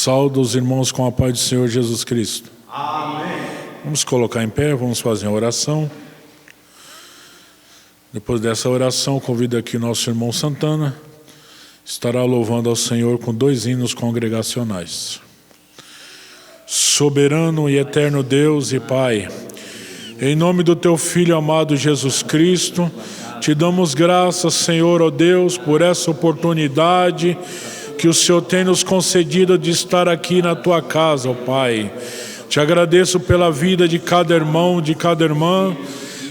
Saúdo os irmãos com a paz do Senhor Jesus Cristo. Amém. Vamos colocar em pé, vamos fazer uma oração. Depois dessa oração, convido aqui o nosso irmão Santana. Estará louvando ao Senhor com 2 hinos congregacionais. Soberano e eterno Deus e Pai, em nome do Teu Filho amado Jesus Cristo, te damos graças, Senhor, ó Deus, por essa oportunidade que o Senhor tem nos concedido de estar aqui na Tua casa, ó Pai. Te agradeço pela vida de cada irmão, de cada irmã.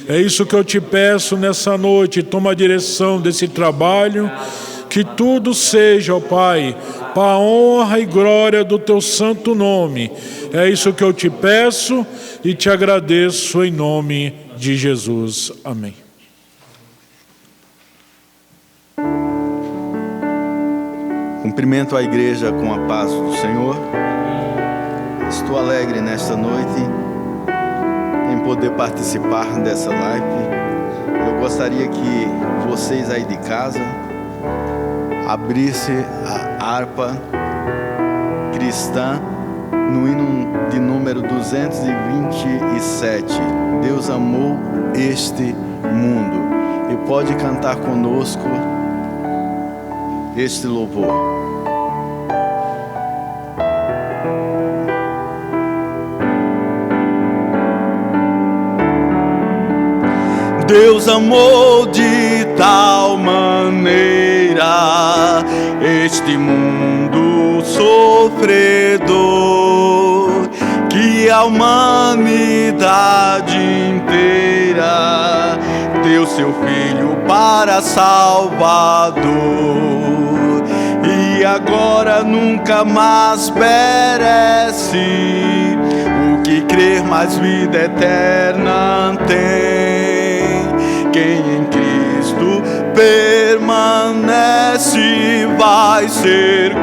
É isso que eu te peço nessa noite. Toma a direção desse trabalho. Que tudo seja, ó Pai, para a honra e glória do Teu santo nome. É isso que eu te peço e te agradeço em nome de Jesus. Amém. Cumprimento a igreja com a paz do Senhor. Estou alegre nesta noite em poder participar dessa live. Eu gostaria que vocês aí de casa abrissem a harpa cristã no hino de número 227. Deus amou este mundo. E pode cantar conosco este louvor. Deus amou de tal maneira este mundo sofredor, que a humanidade inteira deu seu Filho para Salvador. E agora nunca mais perece o que crer, mais vida eterna tem. Quem em Cristo permanece vai ser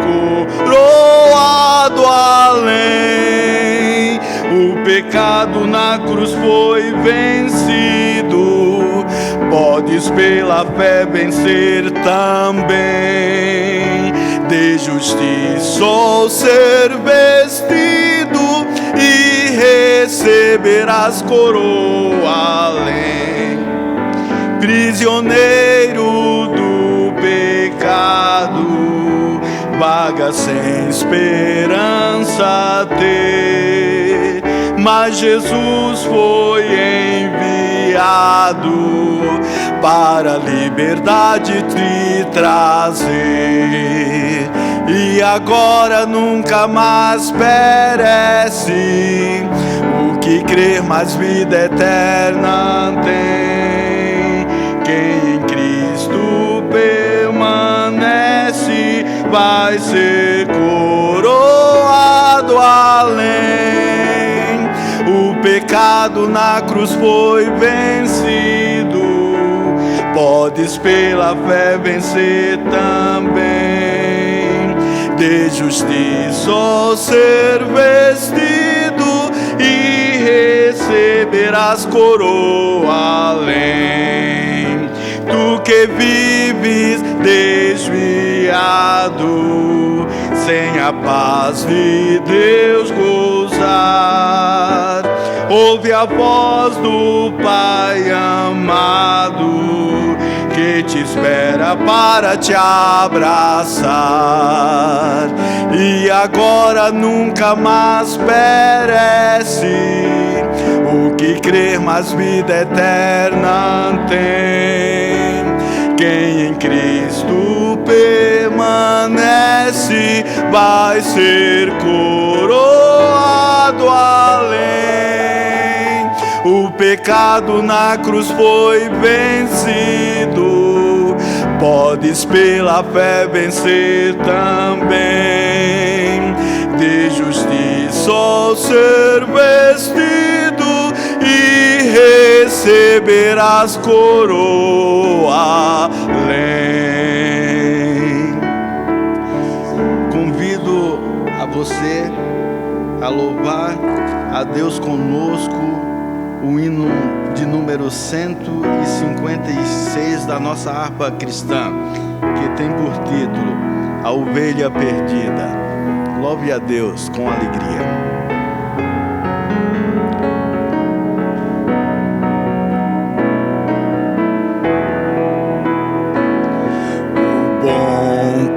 coroado além. O pecado na cruz foi vencido, podes pela fé vencer também. De justiça ou ser vestido e receberás coroa além. Prisioneiro do pecado, vaga sem esperança ter, mas Jesus foi enviado para a liberdade te trazer. E agora nunca mais perece o que crer, mais vida eterna tem. Quem em Cristo permanece vai ser coroado além. O pecado na cruz foi vencido, podes pela fé vencer também. De justiça ou ser vestido e receberás coroa além. Tu que vives desviado, sem a paz de Deus gozar, ouve a voz do Pai amado, que te espera para te abraçar. E agora nunca mais perece o que crer, mais vida eterna tem. Quem em Cristo permanece vai ser coroado além. O pecado na cruz foi vencido, podes pela fé vencer também. De justiça ou ser vestido e receberás coroa além. Convido a você a louvar a Deus conosco o hino de número 156 da nossa harpa cristã, que tem por título A Ovelha Perdida. Louve a Deus com alegria.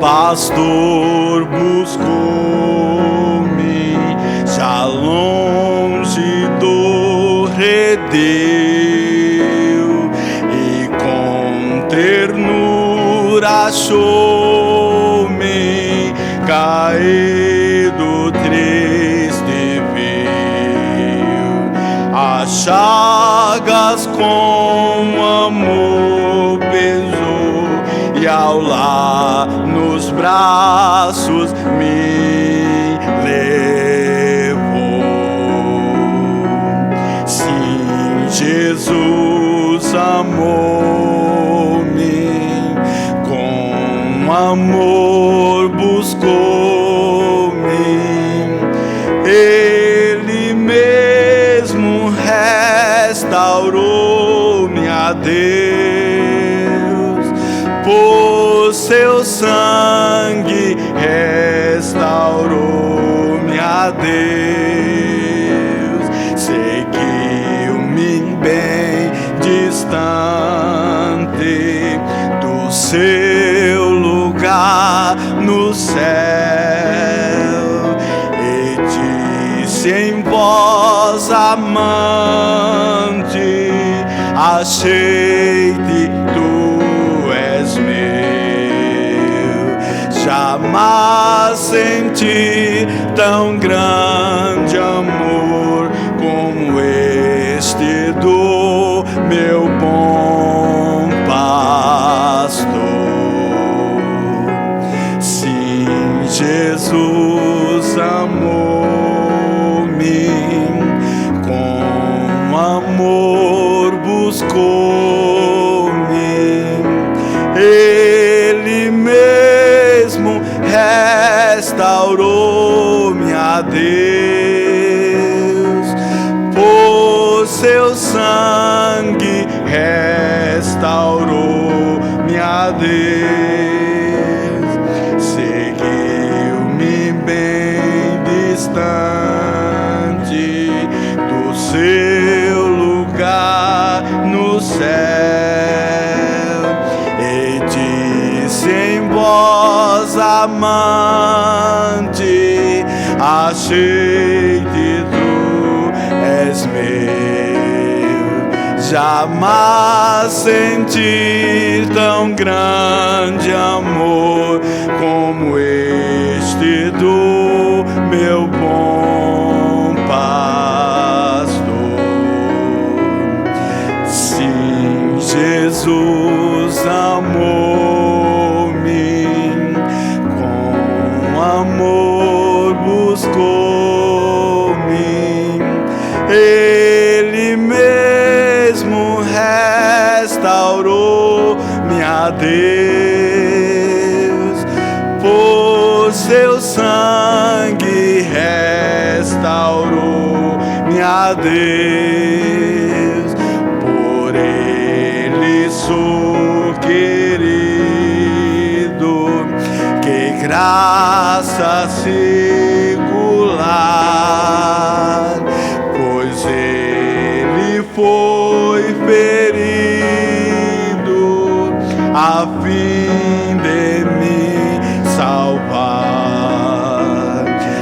Pastor buscou-me já longe do redil e com ternura achou-me caído, triste viu as chagas com amor pesou e ao lar nos braços me levou. Sim, Jesus amou-me, com amor buscou-me, Ele mesmo restaurou-me a Deus, por seu sangue restaurou-me a Deus, seguiu-me bem distante do seu lugar no céu e disse em voz amante: achei-te, tu és meu. Jamais senti tão grande amor como este do meu bom pastor. Sim, Jesus amou-me, com amor buscou-me, Ele mesmo restaurou-me a Deus, por seu sangue restaurou-me a Deus, seguiu-me bem distante do seu lugar no céu e disse em voz amante: achei-te, tu és meu. Jamais senti tão grande amor como este do meu bom pastor. Sim, Jesus amou-me, com amor buscou-me, Ele mesmo restaurou-me a Deus, por seu sangue restaurou-me a Deus, por Ele sou querido, que graça singular, pois Ele foi ferido a fim de me salvar.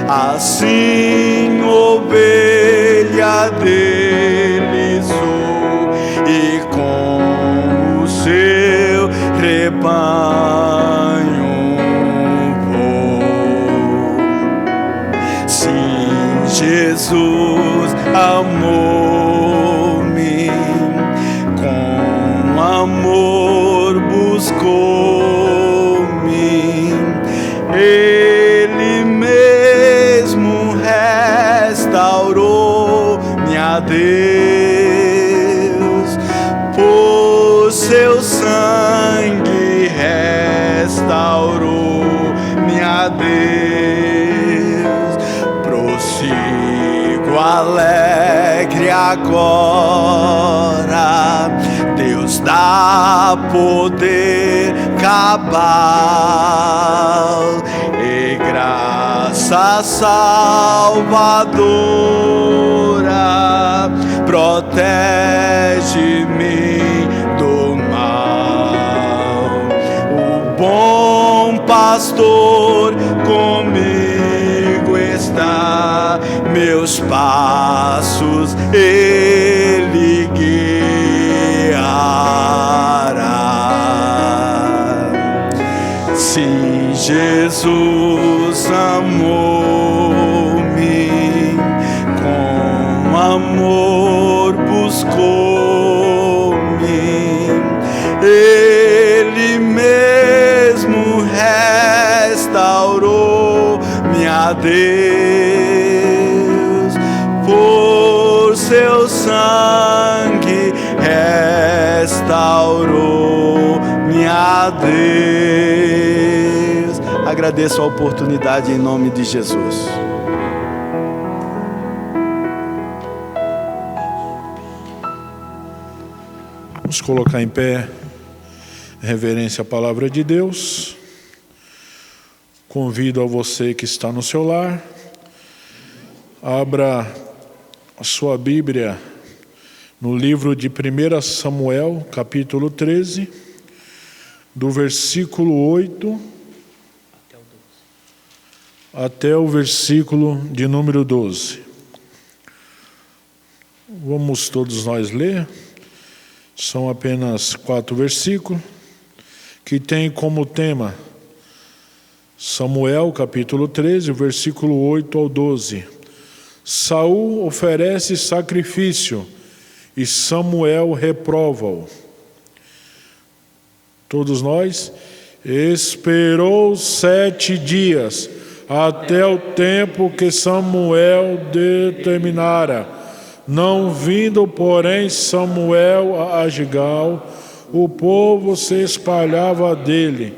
Assim ovelha dele sou e com o seu rebanho vou. Sim, Jesus amou-me, com amor buscou-me, Ele mesmo restaurou-me a Deus, por seu sangue restaurou-me a Deus. Prossigo alegre agora, Deus dá poder cabal e graça força salvadora, protege-me do mal. O bom pastor comigo está, meus passos ele guiará. Se Jesus amou-me, com amor buscou-me, Ele mesmo restaurou minha Deus, por seu sangue restaurou minha Deus. Agradeço a oportunidade em nome de Jesus. Vamos colocar em pé, em reverência à palavra de Deus. Convido a você que está no seu lar, abra a sua Bíblia no livro de 1 Samuel, capítulo 13, do versículo 8 até o versículo de número 12. Vamos todos nós ler. São apenas 4 versículos, que tem como tema Samuel, capítulo 13, versículo 8 ao 12. Saul oferece sacrifício e Samuel reprova-o. Todos nós. Esperou 7 dias, até o tempo que Samuel determinara. Não vindo, porém, Samuel a Gilgal, o povo se espalhava dele.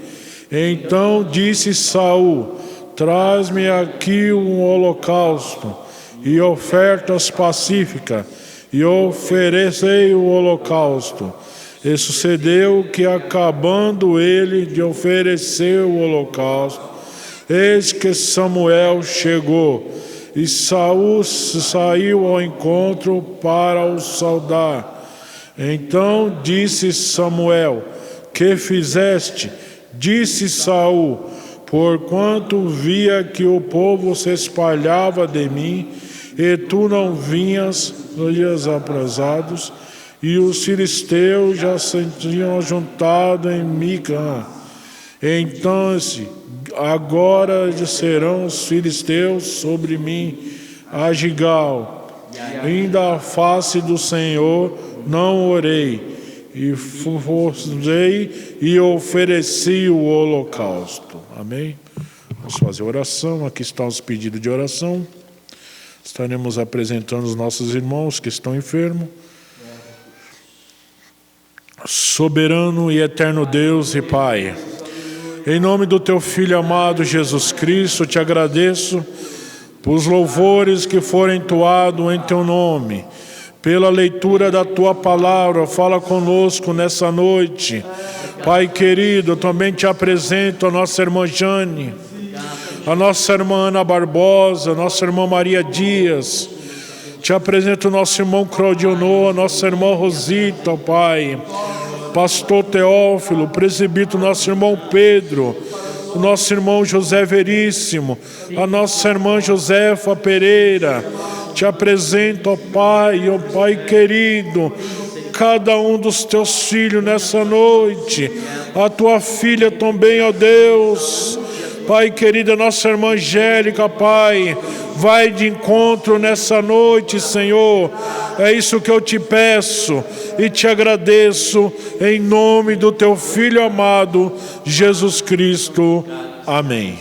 Então disse Saul: traz-me aqui um holocausto e ofertas pacíficas, e oferecei o holocausto. E sucedeu que, acabando ele de oferecer o holocausto, eis que Samuel chegou, e Saul saiu ao encontro para o saudar. Então disse Samuel: que fizeste? Disse Saul: porquanto via que o povo se espalhava de mim, e tu não vinhas nos dias aprazados, e os filisteus já se tinham juntado em Mica. Então, agora serão os filisteus sobre mim a Gilgal. Ainda a face do Senhor não orei, e forcei e ofereci o holocausto. Amém? Vamos fazer oração. Aqui estão os pedidos de oração. Estaremos apresentando os nossos irmãos que estão enfermos. Soberano e eterno Deus e Pai, em nome do Teu Filho amado Jesus Cristo, te agradeço pelos louvores que foram entoados em Teu nome, pela leitura da Tua palavra. Fala conosco nessa noite. Pai querido, eu também te apresento a nossa irmã Jane, a nossa irmã Ana Barbosa, a nossa irmã Maria Dias. Te apresento o nosso irmão Claudionô, a nossa irmã Rosita, Pai. Pastor Teófilo, presbítero, nosso irmão Pedro, o nosso irmão José Veríssimo, a nossa irmã Josefa Pereira. Te apresento, ó Pai querido, cada um dos teus filhos nessa noite, a tua filha também, ó Deus. Pai querido, a nossa irmã Angélica, Pai, vai de encontro nessa noite, Senhor. É isso que eu te peço e te agradeço, em nome do teu Filho amado, Jesus Cristo. Amém.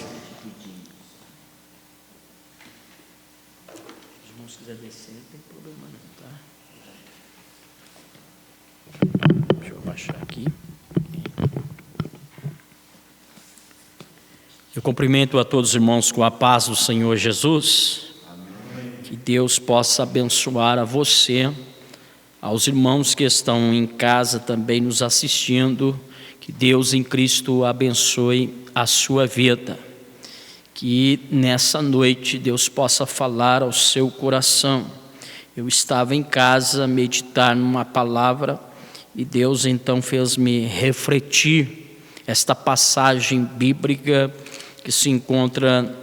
Se quiser descer, não tem problema não, tá? Deixa eu baixar aqui. Eu cumprimento a todos os irmãos com a paz do Senhor Jesus. Amém. Que Deus possa abençoar a você, aos irmãos que estão em casa também nos assistindo. Que Deus em Cristo abençoe a sua vida. Que que nessa noite Deus possa falar ao seu coração. Eu estava em casa meditar numa palavra e Deus então fez-me refletir esta passagem bíblica que se encontra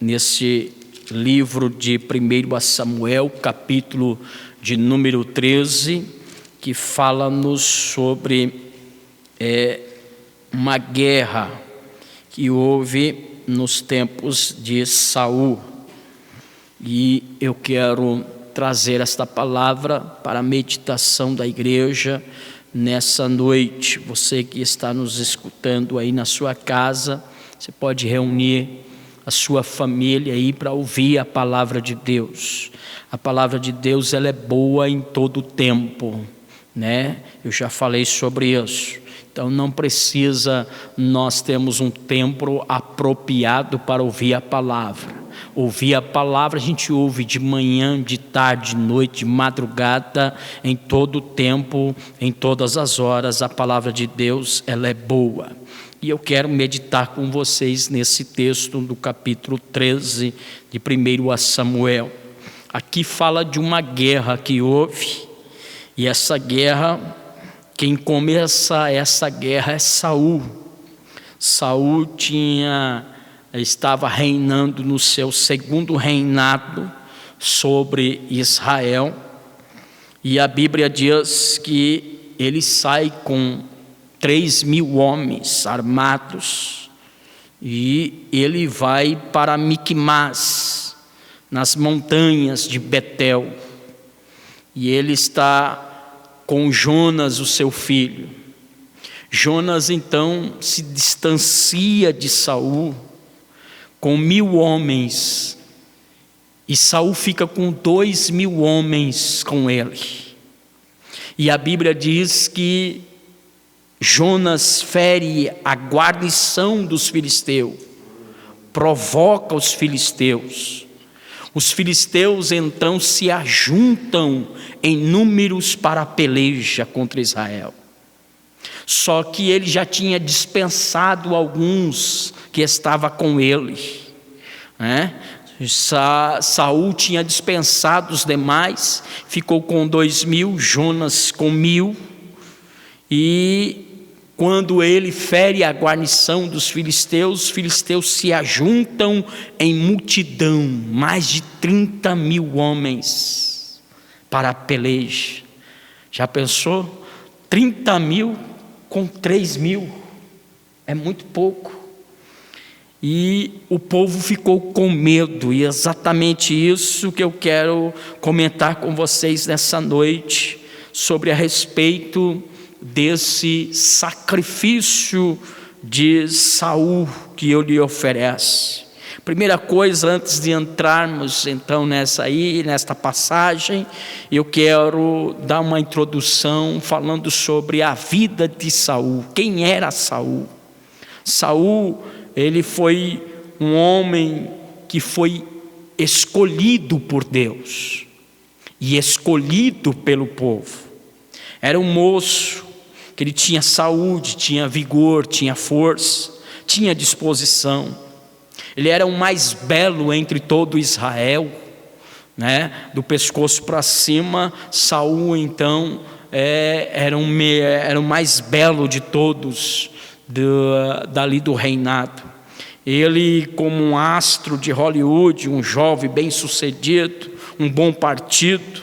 nesse livro de 1 Samuel, capítulo de número 13, que fala-nos sobre uma guerra que houve nos tempos de Saul. E eu quero trazer esta palavra para a meditação da igreja nessa noite. Você que está nos escutando aí na sua casa, você pode reunir a sua família aí para ouvir a palavra de Deus. A palavra de Deus, ela é boa em todo o tempo, né? Eu já falei sobre isso. Então não precisa nós termos um tempo apropriado para ouvir a palavra. Ouvir a palavra a gente ouve de manhã, de tarde, de noite, de madrugada, em todo o tempo, em todas as horas. A palavra de Deus, ela é boa. E eu quero meditar com vocês nesse texto do capítulo 13 de 1 Samuel. Aqui fala de uma guerra que houve, e essa guerra, quem começa essa guerra é Saul. Saul estava reinando no seu segundo reinado sobre Israel, e a Bíblia diz que ele sai com 3.000 homens armados, e ele vai para Miquimás, nas montanhas de Betel, e ele está com Jonas, o seu filho. Jonas então se distancia de Saul com 1.000 homens, e Saul fica com 2.000 homens com ele. E a Bíblia diz que Jonas fere a guarnição dos filisteus, provoca os filisteus. Os filisteus então se ajuntam em números para a peleja contra Israel. Só que ele já tinha dispensado alguns que estavam com ele, né? Saul tinha dispensado os demais, ficou com 2.000, Jonas com 1.000, e quando ele fere a guarnição dos filisteus, os filisteus se ajuntam em multidão, mais de 30.000 homens para a peleja. Já pensou? 30.000 com 3.000, é muito pouco. E o povo ficou com medo, e é exatamente isso que eu quero comentar com vocês nessa noite, sobre a respeito desse sacrifício de Saul que eu lhe oferece. Primeira coisa, antes de entrarmos então nesta passagem, eu quero dar uma introdução falando sobre a vida de Saul. Quem era Saul? Saul, ele foi um homem que foi escolhido por Deus e escolhido pelo povo. Era um moço que ele tinha saúde, tinha vigor, tinha força, tinha disposição. Ele era o mais belo entre todo Israel, né? Do pescoço para cima, Saul então era o mais belo de todos dali do reinado. Ele, como um astro de Hollywood, um jovem bem sucedido, um bom partido,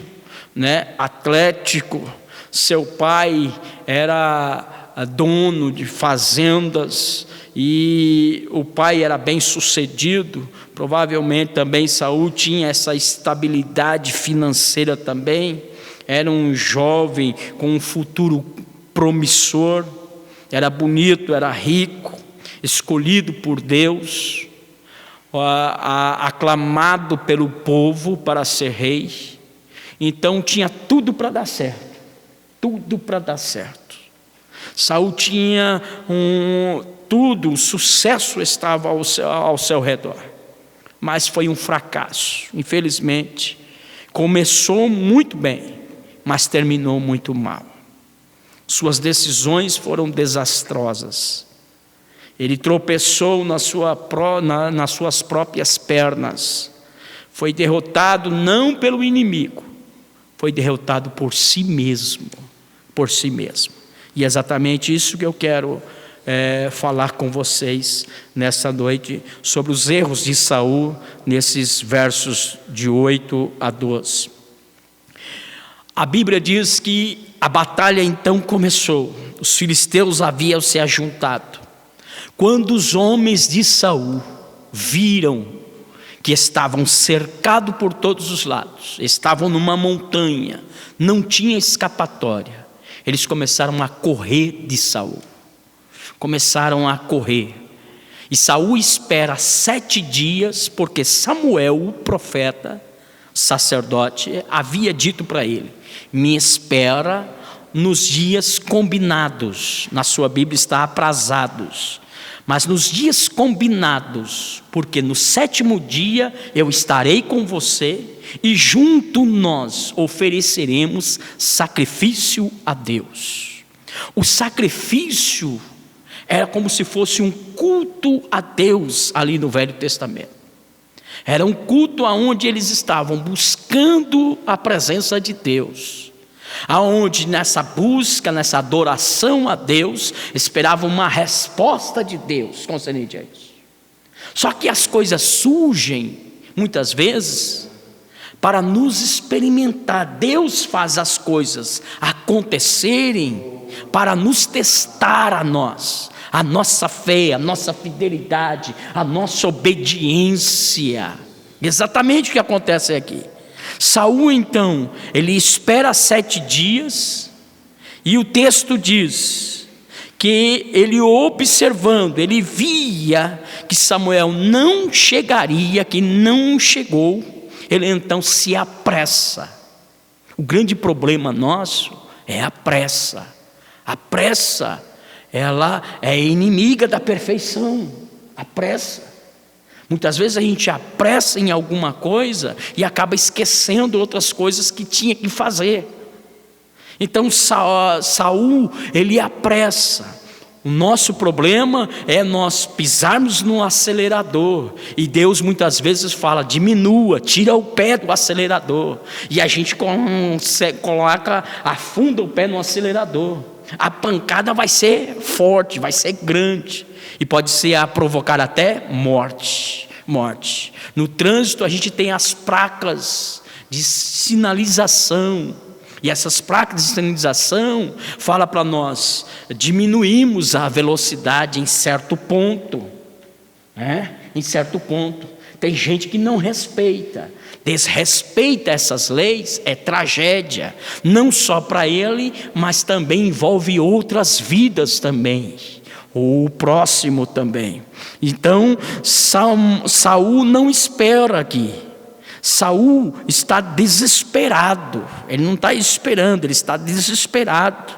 né? Atlético. Seu pai era dono de fazendas e o pai era bem sucedido. Provavelmente também Saul tinha essa estabilidade financeira também. Era um jovem com um futuro promissor, era bonito, era rico, escolhido por Deus, aclamado pelo povo para ser rei. Então tinha tudo para dar certo. Tudo para dar certo. Saul tinha tudo, o sucesso estava ao seu redor, mas foi um fracasso, infelizmente. Começou muito bem, mas terminou muito mal. Suas decisões foram desastrosas. Ele tropeçou nas suas próprias pernas. Foi derrotado não pelo inimigo, foi derrotado por si mesmo. Por si mesmo. E é exatamente isso que eu quero falar com vocês nessa noite, sobre os erros de Saul, nesses versos de 8 a 12. A Bíblia diz que a batalha então começou. Os filisteus haviam se ajuntado. Quando os homens de Saul viram que estavam cercados por todos os lados, estavam numa montanha, não tinha escapatória, eles começaram a correr de Saul. Começaram a correr. E Saul espera 7 dias, porque Samuel, o profeta, sacerdote, havia dito para ele: me espera nos dias combinados. Na sua Bíblia está aprazados. Mas nos dias combinados, porque no 7º dia eu estarei com você e junto nós ofereceremos sacrifício a Deus. O sacrifício era como se fosse um culto a Deus ali no Velho Testamento. Era um culto aonde eles estavam buscando a presença de Deus, aonde nessa busca, nessa adoração a Deus, esperavam uma resposta de Deus concernente a isso. Só que as coisas surgem muitas vezes para nos experimentar. Deus faz as coisas acontecerem para nos testar a nós, a nossa fé, a nossa fidelidade, a nossa obediência. Exatamente o que acontece aqui. Saul então, ele espera 7 dias, e o texto diz que ele observando, ele via que Samuel não chegaria, que não chegou, ele então se apressa. O grande problema nosso é a pressa. A pressa, ela é inimiga da perfeição. A pressa. Muitas vezes a gente apressa em alguma coisa e acaba esquecendo outras coisas que tinha que fazer. Então Saul, ele apressa. O nosso problema é nós pisarmos no acelerador, e Deus muitas vezes fala: diminua, tira o pé do acelerador, e a gente afunda o pé no acelerador. A pancada vai ser forte, vai ser grande, e pode ser a provocar até morte. No trânsito a gente tem as placas de sinalização, e essas placas de sinalização falam para nós diminuímos a velocidade em certo ponto, em certo ponto. Tem gente que não respeita, desrespeita essas leis, é tragédia, não só para ele, mas também envolve outras vidas também, o próximo também. Então Saul não espera aqui. Saul está desesperado, ele não está esperando, ele está desesperado,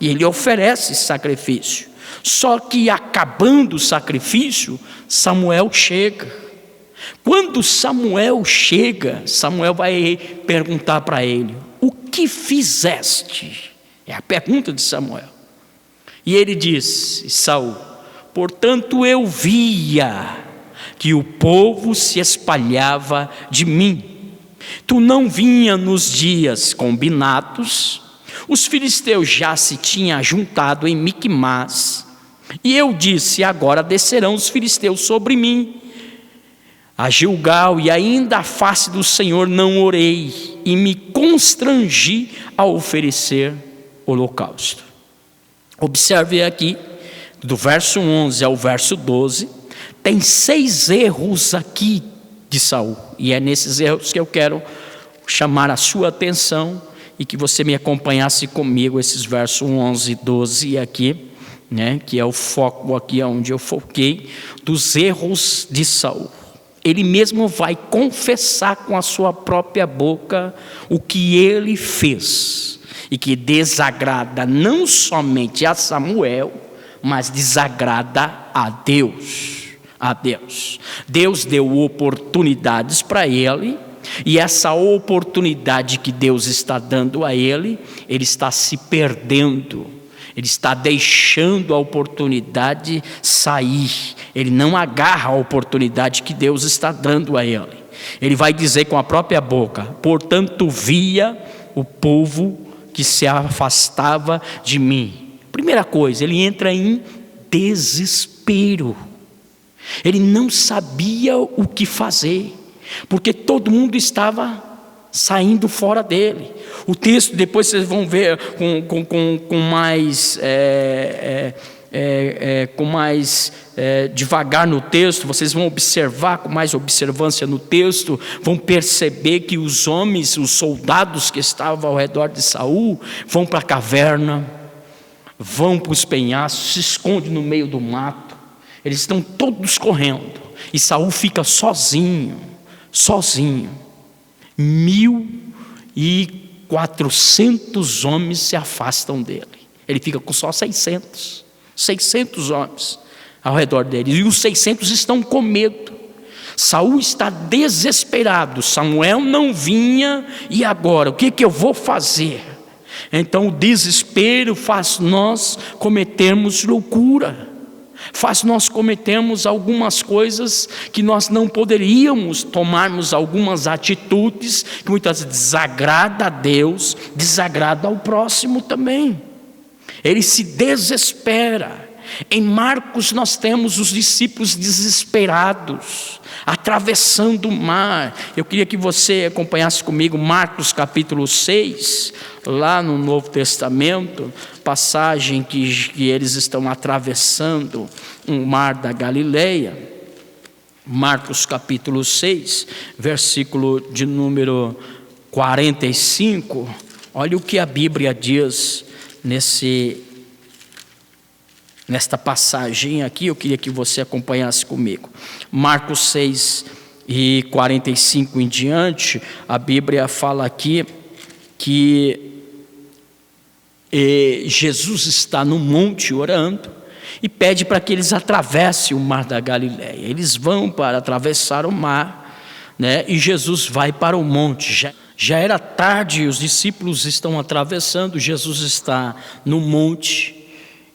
e ele oferece sacrifício. Só que acabando o sacrifício, Samuel chega. Quando Samuel chega, Samuel vai perguntar para ele: o que fizeste? É a pergunta de Samuel. E ele disse, Saul: portanto eu via que o povo se espalhava de mim. Tu não vinha nos dias combinados. Os filisteus já se tinham juntado em Miquimás. E eu disse: agora descerão os filisteus sobre mim a Gilgal, e ainda à face do Senhor não orei, e me constrangi a oferecer holocausto. Observe aqui, do verso 11 ao verso 12, tem 6 erros aqui de Saul, e é nesses erros que eu quero chamar a sua atenção, e que você me acompanhasse comigo, esses versos 11 e 12 aqui, que é o foco aqui onde eu foquei, dos erros de Saul. Ele mesmo vai confessar com a sua própria boca o que ele fez, e que desagrada não somente a Samuel, mas desagrada a Deus. Deus deu oportunidades para ele, e essa oportunidade que Deus está dando a ele, ele está se perdendo, Ele está deixando a oportunidade sair. Ele não agarra a oportunidade que Deus está dando a ele. Ele vai dizer com a própria boca: portanto via o povo que se afastava de mim. Primeira coisa, ele entra em desespero. Ele não sabia o que fazer, porque todo mundo estava saindo fora dele. O texto, depois vocês vão ver com mais devagar no texto, vocês vão observar com mais observância no texto, vão perceber que os homens, os soldados que estavam ao redor de Saul, vão para a caverna, vão para os penhascos, se escondem no meio do mato. Eles estão todos correndo, e Saul fica sozinho. 1.400 homens se afastam dele. Ele fica com só 600 homens ao redor dele, e os 600 estão com medo. Saul está desesperado. Samuel não vinha, e agora? O que eu vou fazer? Então o desespero faz nós cometermos loucura, faz nós cometermos algumas coisas que nós não poderíamos, tomarmos algumas atitudes que muitas vezes desagrada a Deus, desagrada ao próximo também. Ele se desespera. Em Marcos nós temos os discípulos desesperados, atravessando o mar. Eu queria que você acompanhasse comigo Marcos capítulo 6, lá no Novo Testamento, passagem que eles estão atravessando o mar da Galileia. Marcos capítulo 6, versículo de número 45. Olha o que a Bíblia diz nesta passagem aqui. Eu queria que você acompanhasse comigo. Marcos 6 e 45 em diante, a Bíblia fala aqui que Jesus está no monte orando e pede para que eles atravessem o mar da Galileia. Eles vão para atravessar o mar, né? E Jesus vai para o monte. Já era tarde, os discípulos estão atravessando, Jesus está no monte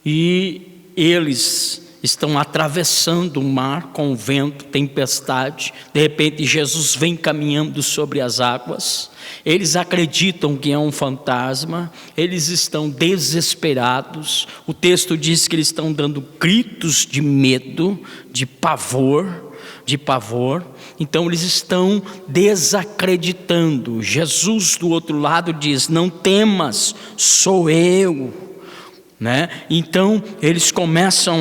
e eles estão atravessando o mar com vento, tempestade. De repente Jesus vem caminhando sobre as águas. Eles acreditam que é um fantasma, eles estão desesperados. O texto diz que eles estão dando gritos de medo, de pavor. Então eles estão desacreditando. Jesus do outro lado diz: não temas, sou eu. Então eles começam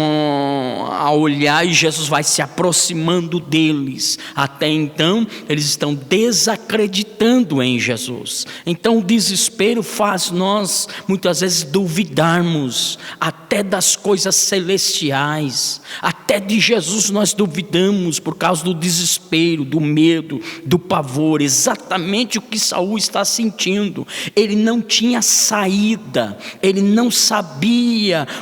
a olhar e Jesus vai se aproximando deles. Até então eles estão desacreditando em Jesus. Então o desespero faz nós muitas vezes duvidarmos até das coisas celestiais, até de Jesus nós duvidamos por causa do desespero, do medo, do pavor. Exatamente o que Saul está sentindo. Ele não tinha saída, ele não sabia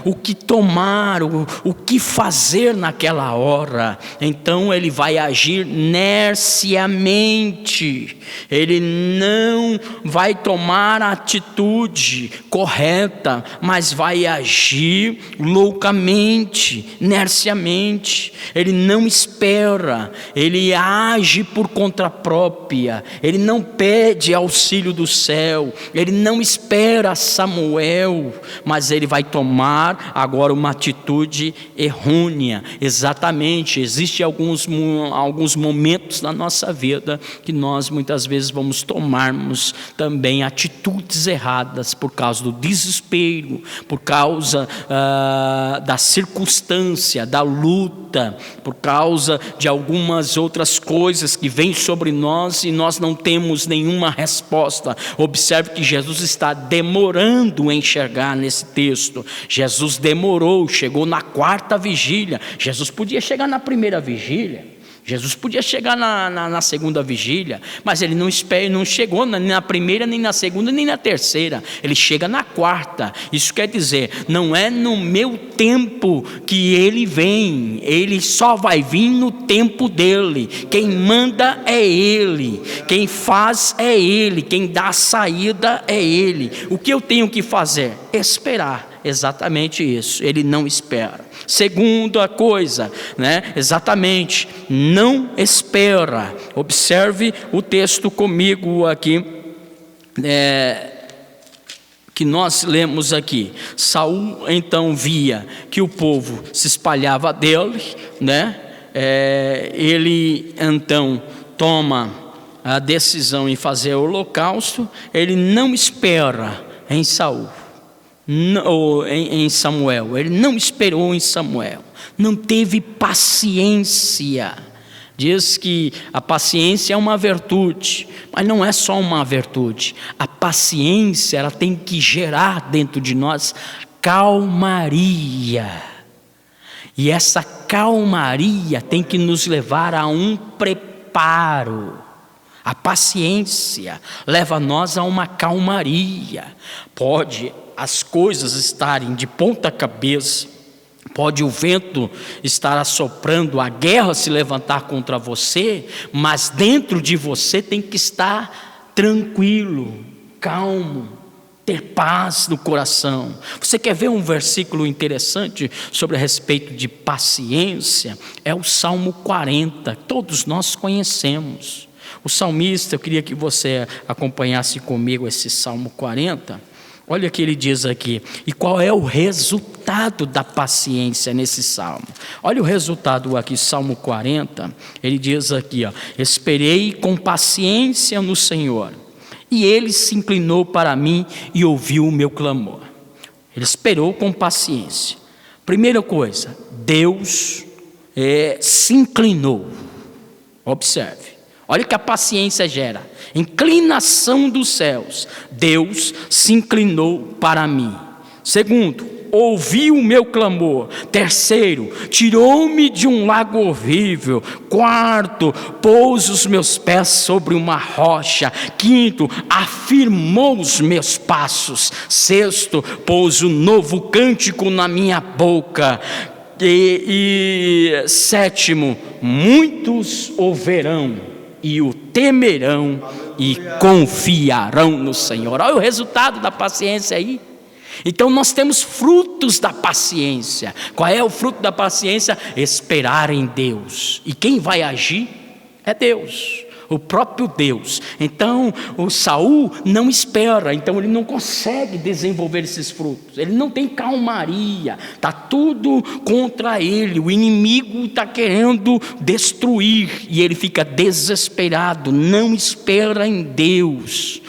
o que tomar, o que fazer naquela hora. Então ele vai agir inerciamente, ele não vai tomar a atitude correta, mas vai agir loucamente, inerciamente. Ele não espera, ele age por conta própria, ele não pede auxílio do céu, ele não espera Samuel, mas ele vai tomar agora uma atitude errônea. Exatamente, existem alguns momentos na nossa vida que nós muitas vezes vamos tomarmos também atitudes erradas por causa do desespero, por causa da circunstância, da luta, por causa de algumas outras coisas que vêm sobre nós e nós não temos nenhuma resposta. Observe que Jesus está demorando em enxergar nesse texto. Jesus demorou, chegou na 4ª vigília. Jesus podia chegar na 1ª vigília, Jesus podia chegar na 2ª vigília, mas ele não chegou nem na 1ª, nem na 2ª, nem na 3ª. Ele chega na 4ª. Isso quer dizer, não é no meu tempo que ele vem, ele só vai vir no tempo dele. Quem manda é ele, quem faz é ele, quem dá a saída é ele. O que eu tenho que fazer? Esperar. exatamente isso, ele não espera. Segunda coisa, exatamente, não espera. Observe o texto comigo aqui, que nós lemos aqui. Saul então via que o povo se espalhava dele, ele então toma a decisão em fazer o holocausto. Ele não espera em Saul, ou em Samuel, ele não esperou em Samuel, não teve paciência. Diz que a paciência é uma virtude, mas não é só uma virtude. A paciência, ela tem que gerar dentro de nós calmaria. E essa calmaria tem que nos levar a um preparo. A paciência leva nós a uma calmaria. Pode as coisas estarem de ponta cabeça, pode o vento estar assoprando, a guerra se levantar contra você, mas dentro de você tem que estar tranquilo, calmo, ter paz no coração. Você quer ver um versículo interessante sobre a respeito de paciência? É o Salmo 40, todos nós conhecemos. O salmista, eu queria que você acompanhasse comigo esse Salmo 40. Olha o que ele diz aqui. E qual é o resultado da paciência nesse salmo? Olha o resultado aqui, Salmo 40. Ele diz aqui, esperei com paciência no Senhor, e Ele se inclinou para mim e ouviu o meu clamor. Ele esperou com paciência. Primeira coisa, Deus se inclinou. Observe. Olha o que a paciência gera. Inclinação dos céus. Deus se inclinou para mim. Segundo, ouviu o meu clamor. Terceiro, tirou-me de um lago horrível. Quarto, pôs os meus pés sobre uma rocha. Quinto, afirmou os meus passos. Sexto, pôs um novo cântico na minha boca. E sétimo, muitos o verão e o temerão e confiarão no Senhor. Olha o resultado da paciência aí. Então nós temos frutos da paciência. Qual é o fruto da paciência? Esperar em Deus. E quem vai agir é Deus, o próprio Deus. Então o Saul não espera, então ele não consegue desenvolver esses frutos. Ele não tem calmaria, está tudo contra ele, o inimigo está querendo destruir, e ele fica desesperado, não espera em Deus,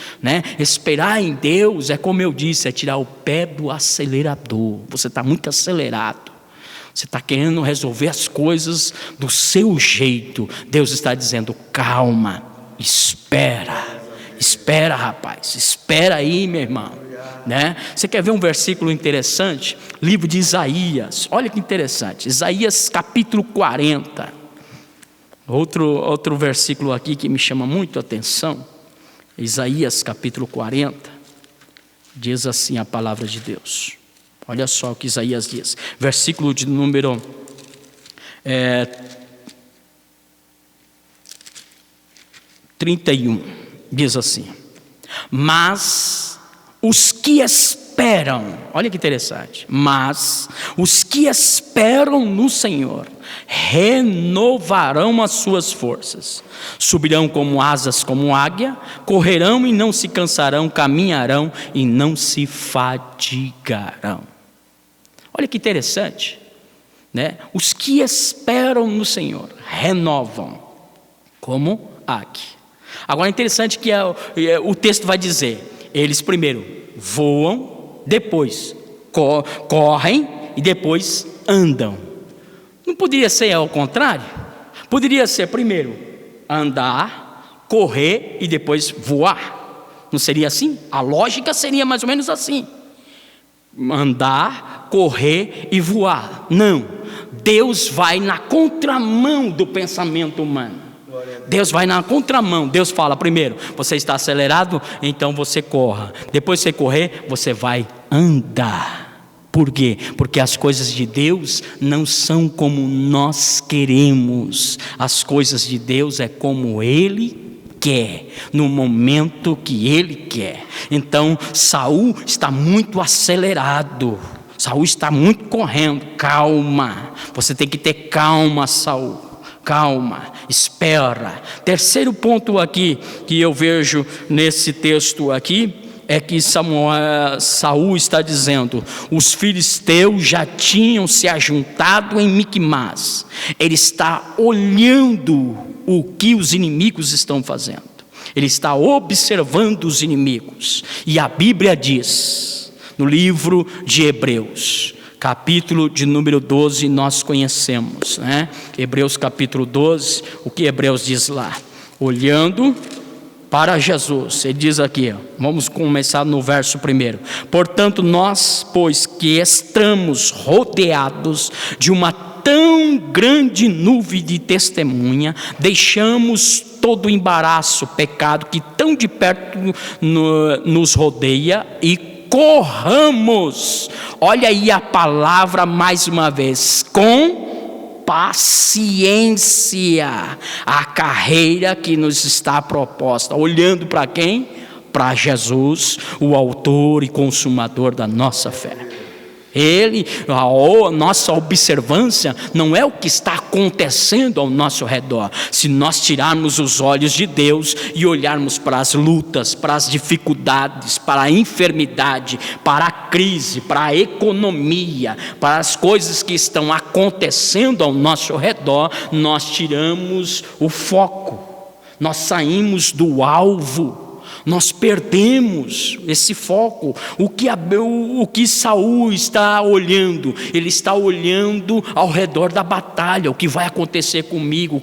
Esperar em Deus é, como eu disse, é tirar o pé do acelerador. Você está muito acelerado, você está querendo resolver as coisas do seu jeito. Deus está dizendo, calma, espera, rapaz, espera aí, meu irmão, Você quer ver um versículo interessante? Livro de Isaías, olha que interessante, Isaías capítulo 40, outro versículo aqui que me chama muito a atenção. Isaías capítulo 40, diz assim a palavra de Deus. Olha só o que Isaías diz, versículo de número 31, diz assim: mas os que esperam, olha que interessante, mas os que esperam no Senhor renovarão as suas forças, subirão como asas como águia, correrão e não se cansarão, caminharão e não se fadigarão. Olha que interessante, Os que esperam no Senhor renovam como águia. Agora é interessante que o texto vai dizer, eles primeiro voam, depois correm e depois andam. Não poderia ser ao contrário? Poderia ser primeiro andar, correr e depois voar. Não seria assim? A lógica seria mais ou menos assim: andar, correr e voar. Não, Deus vai na contramão do pensamento humano. Deus vai na contramão. Deus fala primeiro, você está acelerado, então você corra. Depois você correr, você vai andar. Por quê? Porque as coisas de Deus não são como nós queremos. As coisas de Deus é como Ele quer, no momento que Ele quer. Então Saul está muito acelerado. Saul está muito correndo. Calma, você tem que ter calma, Saul. Calma, espera. Terceiro ponto aqui que eu vejo nesse texto aqui é que Saul está dizendo: os filisteus já tinham se ajuntado em Miquimás. Ele está olhando o que os inimigos estão fazendo. Ele está observando os inimigos. E a Bíblia diz, no livro de Hebreus, capítulo de número 12, nós conhecemos, né? Hebreus capítulo 12, o que Hebreus diz lá? Olhando para Jesus, ele diz aqui, vamos começar no verso 1. Portanto, nós, pois que estamos rodeados de uma tão grande nuvem de testemunha, deixamos todo o embaraço, pecado que tão de perto nos rodeia e corramos, olha aí a palavra mais uma vez, com paciência, a carreira que nos está proposta, olhando para quem? Para Jesus, o autor e consumador da nossa fé. Ele, a nossa observância não é o que está acontecendo ao nosso redor. Se nós tirarmos os olhos de Deus e olharmos para as lutas, para as dificuldades, para a enfermidade, para a crise, para a economia, para as coisas que estão acontecendo ao nosso redor, nós tiramos o foco, nós saímos do alvo. Nós perdemos esse foco. O que Saul está olhando? Ele está olhando ao redor da batalha, o que vai acontecer comigo,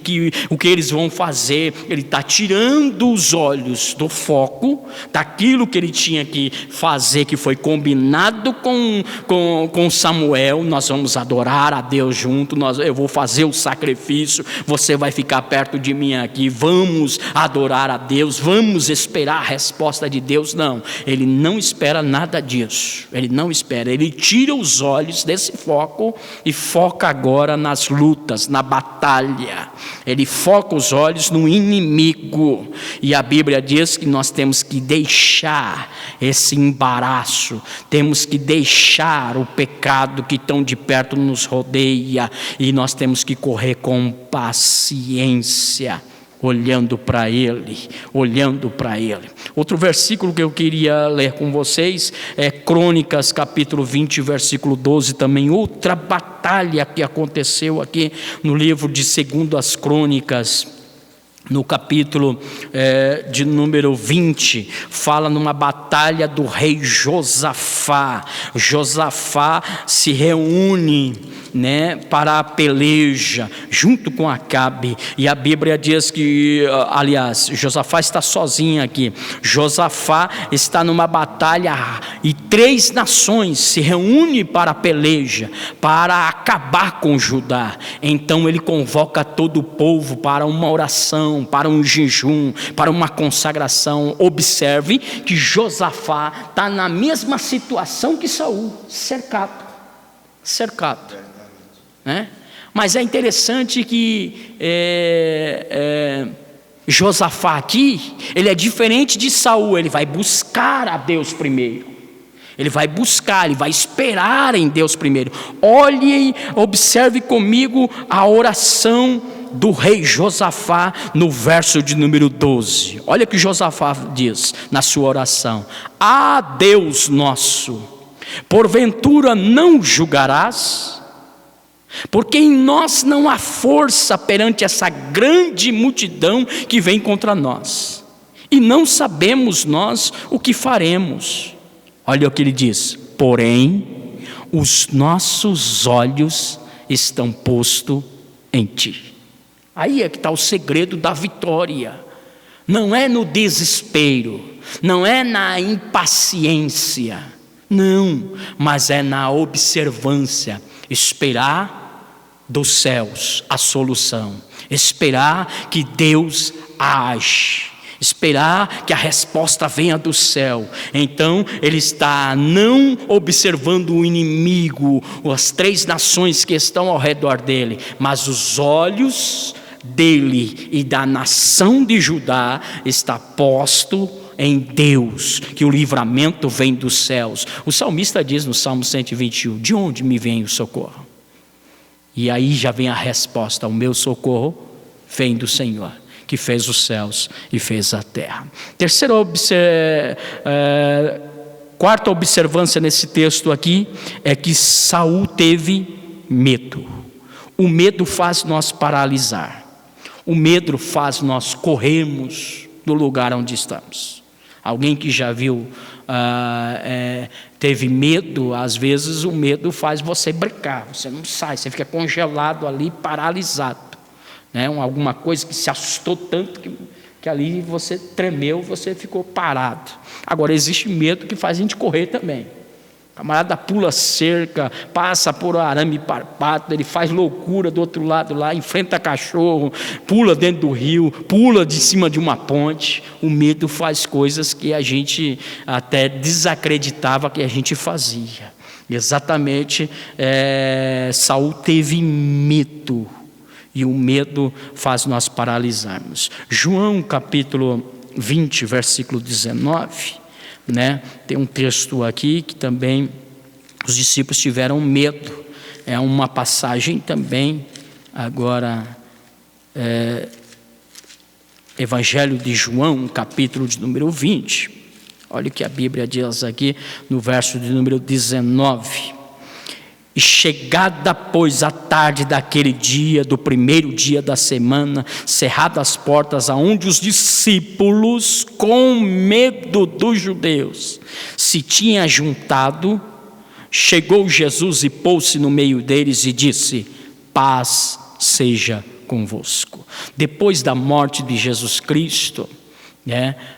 o que eles vão fazer. Ele está tirando os olhos do foco, daquilo que ele tinha que fazer, que foi combinado com Samuel. Nós vamos adorar a Deus junto, eu vou fazer o sacrifício, você vai ficar perto de mim aqui, vamos adorar a Deus, vamos esperar a resposta de Deus. Não, ele não espera nada disso, ele não espera, ele tira os olhos desse foco e foca agora nas lutas, na batalha, ele foca os olhos no inimigo, e a Bíblia diz que nós temos que deixar esse embaraço, temos que deixar o pecado que tão de perto nos rodeia, e nós temos que correr com paciência, olhando para Ele, olhando para Ele. Outro versículo que eu queria ler com vocês é Crônicas capítulo 20, versículo 12 também, outra batalha que aconteceu aqui no livro de 2 Crônicas, no capítulo de número 20, fala numa batalha do rei Josafá. Josafá se reúne, né, para a peleja junto com Acabe, e a Bíblia diz que, aliás, Josafá está sozinho aqui. Josafá está numa batalha e 3 nações se reúnem para a peleja, para acabar com Judá. Então ele convoca todo o povo para uma oração, para um jejum, para uma consagração. Observe que Josafá está na mesma situação que Saul, cercado, né? Mas é interessante que Josafá aqui, ele é diferente de Saul. Ele vai buscar a Deus primeiro, ele vai buscar, ele vai esperar em Deus primeiro. Olhe, observe comigo a oração do rei Josafá no verso de número 12. Olha o que Josafá diz na sua oração: ah, Deus nosso, porventura não julgarás? Porque em nós não há força perante essa grande multidão que vem contra nós, e não sabemos nós o que faremos. Olha o que ele diz: porém os nossos olhos estão postos em ti. Aí é que está o segredo da vitória. Não é no desespero, não é na impaciência, não, mas é na observância, esperar dos céus a solução, esperar que Deus age, esperar que a resposta venha do céu. Então ele está não observando o inimigo, as 3 nações que estão ao redor dele, mas os olhos dele e da nação de Judá está posto em Deus, que o livramento vem dos céus. O salmista diz no Salmo 121, de onde me vem o socorro? E aí já vem a resposta, o meu socorro vem do Senhor, que fez os céus e fez a terra. Quarta observância nesse texto aqui, é que Saul teve medo. O medo faz nós paralisar. O medo faz nós corrermos do lugar onde estamos. Alguém que já viu, teve medo, às vezes o medo faz você brincar, você não sai, você fica congelado ali, paralisado, né? Alguma coisa que se assustou tanto que ali você tremeu, você ficou parado. Agora existe medo que faz a gente correr também. O camarada pula cerca, passa por arame farpado, ele faz loucura do outro lado lá, enfrenta cachorro, pula dentro do rio, pula de cima de uma ponte. O medo faz coisas que a gente até desacreditava que a gente fazia. Exatamente, Saul teve medo, e o medo faz nós paralisarmos. João capítulo 20, versículo 19... tem um texto aqui que também os discípulos tiveram medo. É uma passagem também, agora, Evangelho de João, capítulo de número 20. Olha o que a Bíblia diz aqui no verso de número 19. E chegada, pois, a tarde daquele dia, do primeiro dia da semana, cerradas as portas, aonde os discípulos, com medo dos judeus, se tinham juntado, chegou Jesus e pôs-se no meio deles e disse: paz seja convosco. Depois da morte de Jesus Cristo,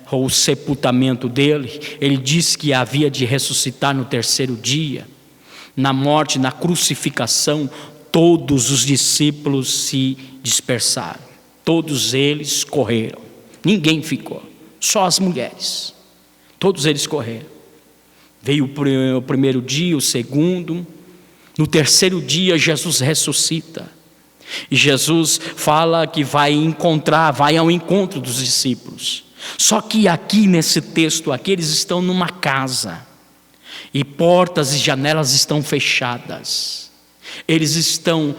ou o sepultamento dele, ele disse que havia de ressuscitar no terceiro dia. Na morte, na crucificação, todos os discípulos se dispersaram. Todos eles correram. Ninguém ficou, só as mulheres. Todos eles correram. Veio o primeiro dia, o segundo. No terceiro dia, Jesus ressuscita. E Jesus fala que vai ao encontro dos discípulos. Só que aqui nesse texto, aqui eles estão numa casa. E portas e janelas estão fechadas. Eles estão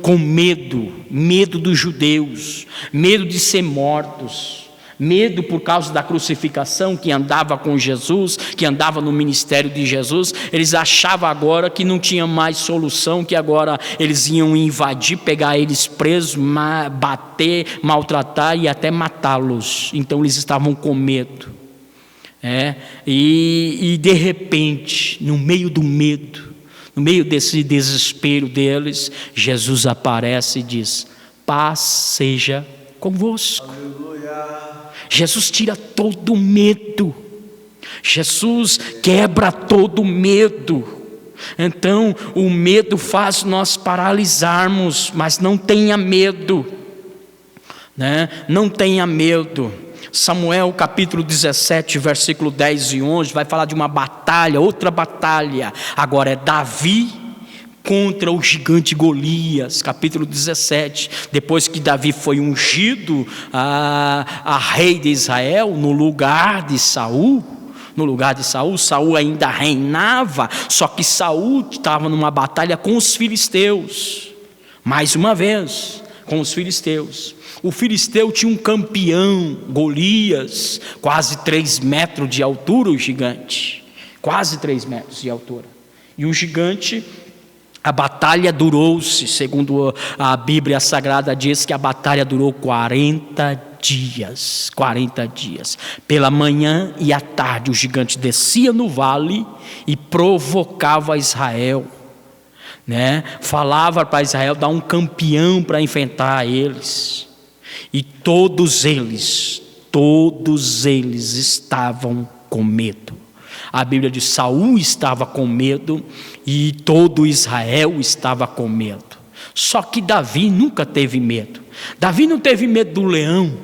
com medo dos judeus, medo de ser mortos, medo por causa da crucificação que andava com Jesus, que andava no ministério de Jesus. Eles achavam agora que não tinha mais solução, que agora eles iam invadir, pegar eles presos, bater, maltratar e até matá-los. Então eles estavam com medo. E de repente, no meio do medo, no meio desse desespero deles, Jesus aparece e diz: paz seja convosco. Aleluia. Jesus tira todo o medo, Jesus quebra todo o medo. Então o medo faz nós paralisarmos, mas não tenha medo, não tenha medo. Samuel capítulo 17, versículo 10 e 11, vai falar de uma batalha, outra batalha. Agora é Davi contra o gigante Golias, capítulo 17. Depois que Davi foi ungido a rei de Israel, no lugar de Saul, Saul ainda reinava, só que Saul estava numa batalha com os filisteus, mais uma vez, com os filisteus. O filisteu tinha um campeão, Golias, quase 3 metros de altura, o gigante, quase 3 metros de altura. E o gigante, a batalha durou-se, segundo a Bíblia Sagrada diz que a batalha durou 40 dias. Pela manhã e à tarde o gigante descia no vale e provocava Israel, falava para Israel dar um campeão para enfrentar eles. E todos eles estavam com medo. A Bíblia diz: Saul estava com medo e todo Israel estava com medo. Só que Davi nunca teve medo. Davi não teve medo do leão,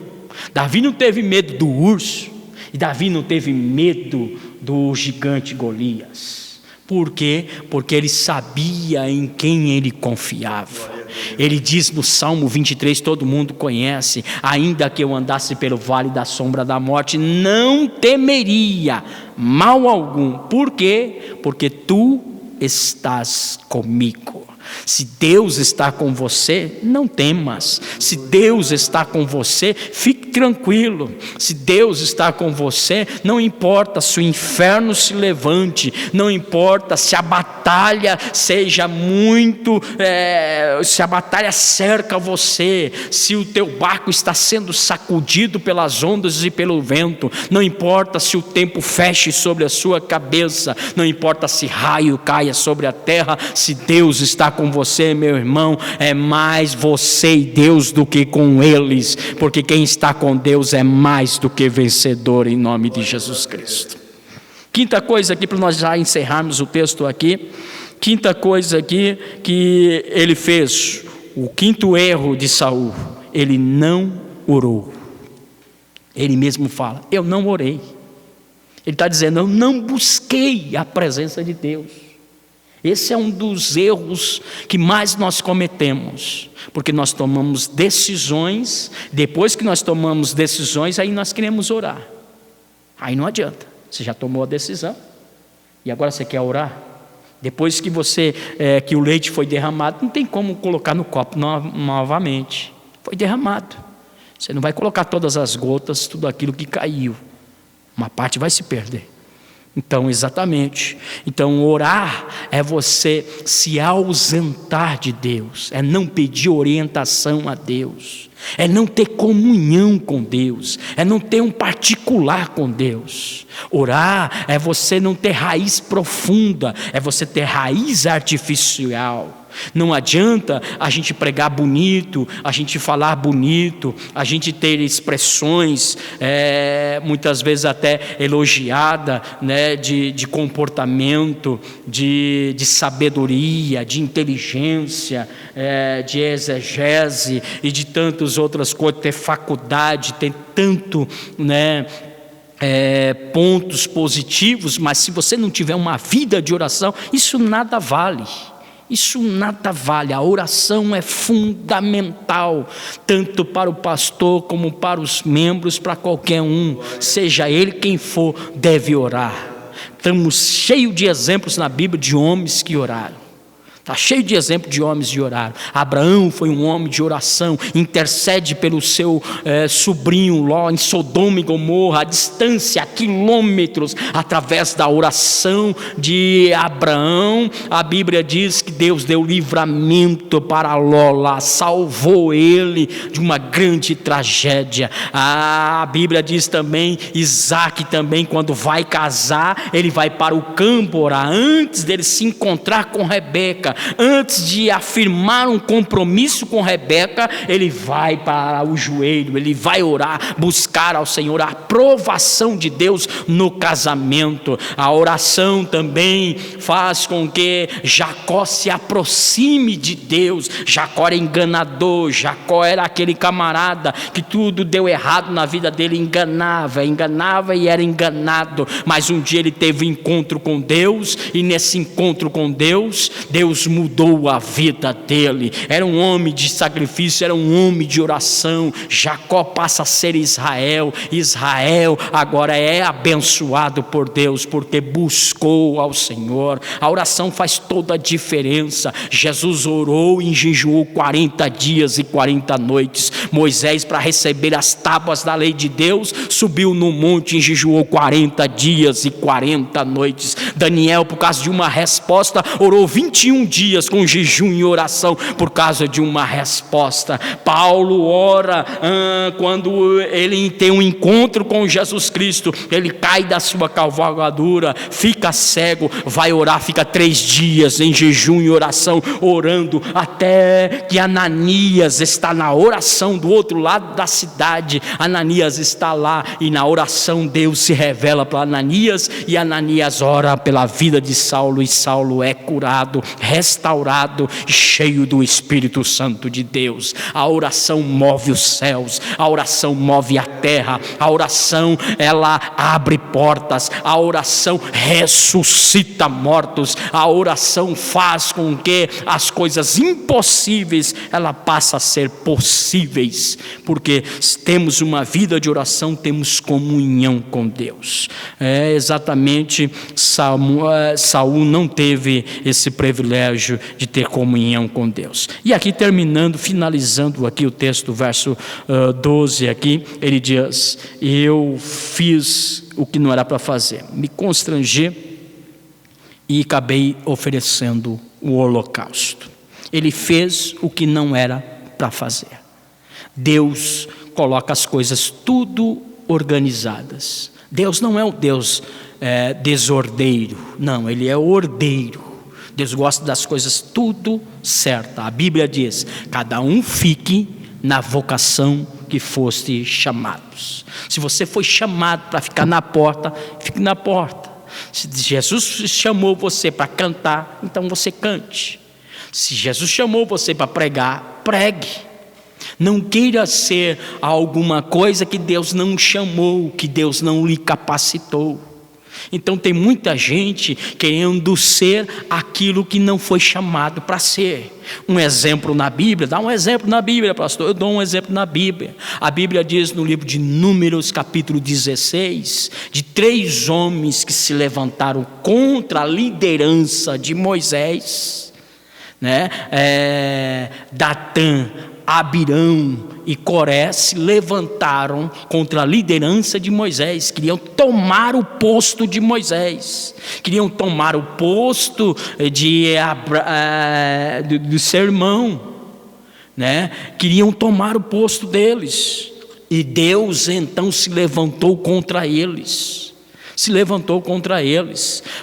Davi não teve medo do urso, e Davi não teve medo do gigante Golias. Por quê? Porque ele sabia em quem ele confiava. Ele diz no Salmo 23, todo mundo conhece: ainda que eu andasse pelo vale da sombra da morte, não temeria mal algum. Por quê? Porque tu estás comigo. Se Deus está com você, não temas. Se Deus está com você, fique tranquilo. Se Deus está com você, não importa se o inferno se levante, não importa se a batalha seja muito, se a batalha cerca você, se o teu barco está sendo sacudido pelas ondas e pelo vento, não importa se o tempo feche sobre a sua cabeça, não importa se raio caia sobre a terra, se Deus está com você, meu irmão, é mais você e Deus do que com eles, porque quem está com Deus é mais do que vencedor, em nome de Jesus Cristo. Quinta coisa aqui, para nós já encerrarmos o texto aqui, quinta coisa aqui que ele fez, o quinto erro de Saul: ele não orou. Ele mesmo fala: eu não orei. Ele está dizendo: eu não busquei a presença de Deus. Esse é um dos erros que mais nós cometemos, porque nós tomamos decisões, depois que nós tomamos decisões, aí nós queremos orar. Aí não adianta, você já tomou a decisão, e agora você quer orar? Depois que que o leite foi derramado, não tem como colocar no copo novamente, foi derramado. Você não vai colocar todas as gotas, tudo aquilo que caiu, uma parte vai se perder. Então, exatamente. Então, orar é você se ausentar de Deus, é não pedir orientação a Deus, é não ter comunhão com Deus, é não ter um particular com Deus. Orar é você não ter raiz profunda, é você ter raiz artificial. Não adianta a gente pregar bonito, a gente falar bonito, a gente ter expressões, muitas vezes até elogiada, né, de comportamento, de sabedoria, de inteligência, de exegese e de tantas outras coisas, ter faculdade, ter tanto, né, pontos positivos, mas se você não tiver uma vida de oração, isso nada vale. Isso nada vale. A oração é fundamental, tanto para o pastor como para os membros, para qualquer um, seja ele quem for, deve orar. Estamos cheios de exemplos na Bíblia de homens que oraram. Está cheio de exemplos de homens que oraram. Abraão foi um homem de oração, intercede pelo seu sobrinho Ló em Sodoma e Gomorra, a distância, a quilômetros, através da oração de Abraão. A Bíblia diz que Deus deu livramento para Ló lá, salvou ele de uma grande tragédia. A Bíblia diz também, Isaac também, quando vai casar, ele vai para o campo orar, antes dele se encontrar com Rebeca. Antes de afirmar um compromisso com Rebeca, ele vai para o joelho, ele vai orar, buscar ao Senhor a aprovação de Deus no casamento. A oração também faz com que Jacó se aproxime de Deus. Jacó era enganador, Jacó era aquele camarada que tudo deu errado na vida dele, enganava e era enganado, mas um dia ele teve um encontro com Deus, e nesse encontro com Deus, Deus mudou a vida dele. Era um homem de sacrifício, era um homem de oração. Jacó passa a ser Israel. Israel agora é abençoado por Deus, porque buscou ao Senhor. A oração faz toda a diferença. Jesus orou e jejuou 40 dias e 40 noites. Moisés, para receber as tábuas da lei de Deus, subiu no monte e jejuou 40 dias e 40 noites. Daniel, por causa de uma resposta, orou 21 dias com jejum e oração por causa de uma resposta. Paulo ora quando ele tem um encontro com Jesus Cristo, ele cai da sua cavalgadura, fica cego, vai orar, fica 3 dias em jejum e oração, orando, até que Ananias está na oração do outro lado da cidade. Ananias está lá, e na oração Deus se revela para Ananias, e Ananias ora pela vida de Saulo, e Saulo é curado, restaurado, cheio do Espírito Santo de Deus. A oração move os céus, a oração move a terra, a oração ela abre portas, a oração ressuscita mortos, a oração faz com que as coisas impossíveis ela passa a ser possíveis, porque temos uma vida de oração, temos comunhão com Deus. Exatamente, Saul não teve esse privilégio de ter comunhão com Deus. E aqui terminando, finalizando aqui o texto, verso 12 aqui, ele diz: eu fiz o que não era para fazer, me constrangi e acabei oferecendo o holocausto. Ele fez o que não era para fazer. Deus coloca as coisas tudo organizadas. Deus não é um Deus desordeiro, não, Ele é ordeiro. Deus gosta das coisas tudo certa. A Bíblia diz: cada um fique na vocação que foste chamados. Se você foi chamado para ficar na porta, fique na porta. Se Jesus chamou você para cantar, então você cante. Se Jesus chamou você para pregar, pregue. Não queira ser alguma coisa que Deus não chamou, que Deus não lhe capacitou. Então tem muita gente querendo ser aquilo que não foi chamado para ser. Um exemplo na Bíblia, dá um exemplo na Bíblia, pastor. Eu dou um exemplo na Bíblia. A Bíblia diz no livro de Números, capítulo 16, de 3 homens que se levantaram contra a liderança de Moisés, Datã, Abirão e Coré se levantaram contra a liderança de Moisés, queriam tomar o posto de Moisés, queriam tomar o posto do seu irmão, queriam tomar o posto deles, e Deus então se levantou contra eles.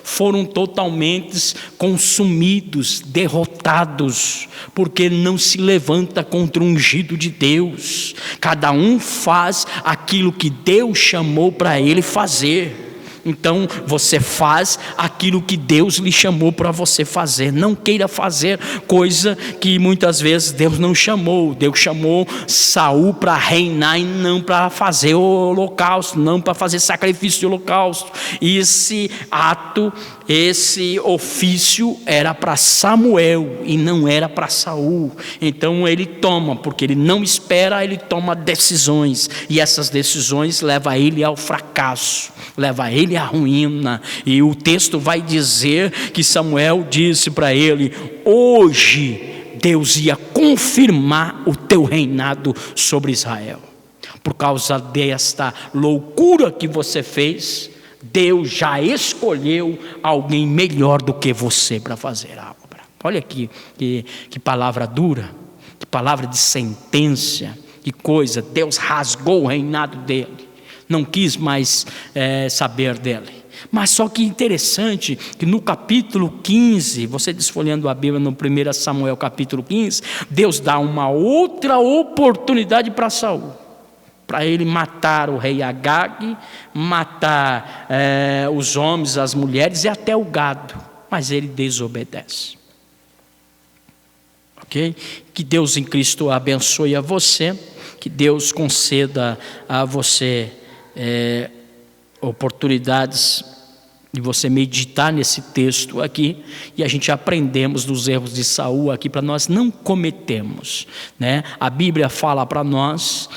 Foram totalmente consumidos, derrotados, porque não se levanta contra o ungido de Deus. Cada um faz aquilo que Deus chamou para ele fazer. Então você faz aquilo que Deus lhe chamou para você fazer. Não queira fazer coisa que muitas vezes Deus não chamou. Deus chamou Saul para reinar e não para fazer o holocausto, não para fazer sacrifício de holocausto. Esse ato, esse ofício era para Samuel e não era para Saul. Então ele toma, porque ele não espera, ele toma decisões, e essas decisões levam ele ao fracasso, leva ele à ruína. E o texto vai dizer que Samuel disse para ele: hoje Deus ia confirmar o teu reinado sobre Israel. Por causa desta loucura que você fez, Deus já escolheu alguém melhor do que você para fazer a obra. Olha aqui, que palavra dura, que palavra de sentença, que coisa. Deus rasgou o reinado dele, não quis mais saber dele. Mas só que interessante que no capítulo 15, você desfolhando a Bíblia no 1 Samuel capítulo 15, Deus dá uma outra oportunidade para Saul, para ele matar o rei Agag, matar os homens, as mulheres e até o gado, mas ele desobedece. Ok? Que Deus em Cristo abençoe a você, que Deus conceda a você oportunidades de você meditar nesse texto aqui, e a gente aprendemos dos erros de Saul aqui, para nós não cometermos, A Bíblia fala para nós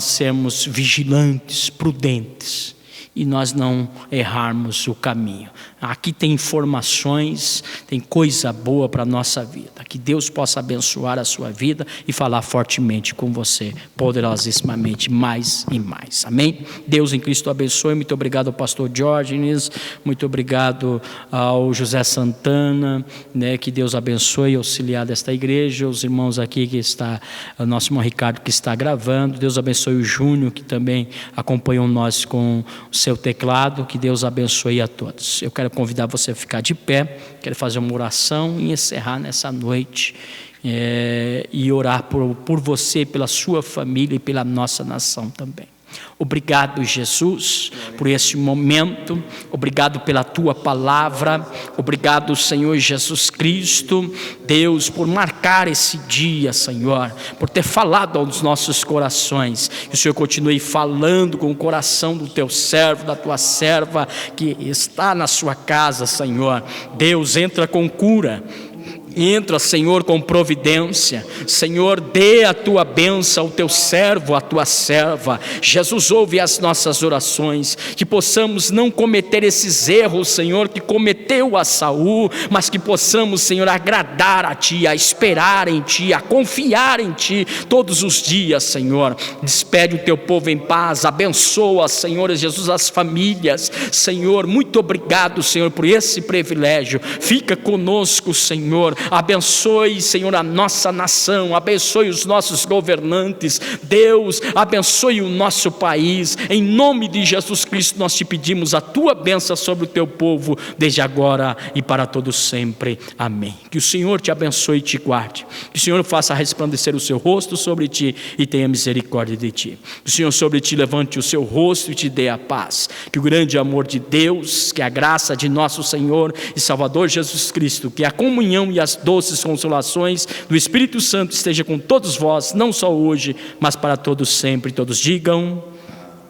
sermos vigilantes, prudentes, e nós não errarmos o caminho. Aqui tem informações, tem coisa boa para a nossa vida. Que Deus possa abençoar a sua vida e falar fortemente com você, poderosíssimamente, mais e mais. Amém? Deus em Cristo abençoe. Muito obrigado ao pastor Diógenes, muito obrigado ao José Santana, que Deus abençoe e auxiliar desta igreja, os irmãos aqui que está, o nosso irmão Ricardo que está gravando. Deus abençoe o Júnior, que também acompanhou nós com o seu teclado. Que Deus abençoe a todos. Eu quero convidar você a ficar de pé, quero fazer uma oração e encerrar nessa noite, e orar por você, pela sua família e pela nossa nação também. Obrigado, Jesus, por esse momento. Obrigado pela Tua palavra. Obrigado, Senhor Jesus Cristo, Deus, por marcar esse dia, Senhor, por ter falado aos nossos corações. Que o Senhor continue falando com o coração do Teu servo, da Tua serva, que está na sua casa, Senhor. Deus, entra com cura. Entra, Senhor, com providência. Senhor, dê a Tua bênção ao Teu servo, à Tua serva. Jesus, ouve as nossas orações, que possamos não cometer esses erros, Senhor, que cometeu a Saul, mas que possamos, Senhor, agradar a Ti, a esperar em Ti, a confiar em Ti todos os dias, Senhor. Despede o Teu povo em paz, abençoa, Senhor Jesus, as famílias. Senhor, muito obrigado, Senhor, por esse privilégio. Fica conosco, Senhor. Abençoe, Senhor, a nossa nação, abençoe os nossos governantes. Deus, abençoe o nosso país. Em nome de Jesus Cristo nós te pedimos a Tua bênção sobre o Teu povo, desde agora e para todos sempre. Amém. Que o Senhor te abençoe e te guarde. Que o Senhor faça resplandecer o seu rosto sobre ti e tenha misericórdia de ti. Que o Senhor sobre ti levante o seu rosto e te dê a paz. Que o grande amor de Deus, que a graça de nosso Senhor e Salvador Jesus Cristo, que a comunhão e as doces consolações do Espírito Santo esteja com todos vós, não só hoje, mas para todos sempre. Todos digam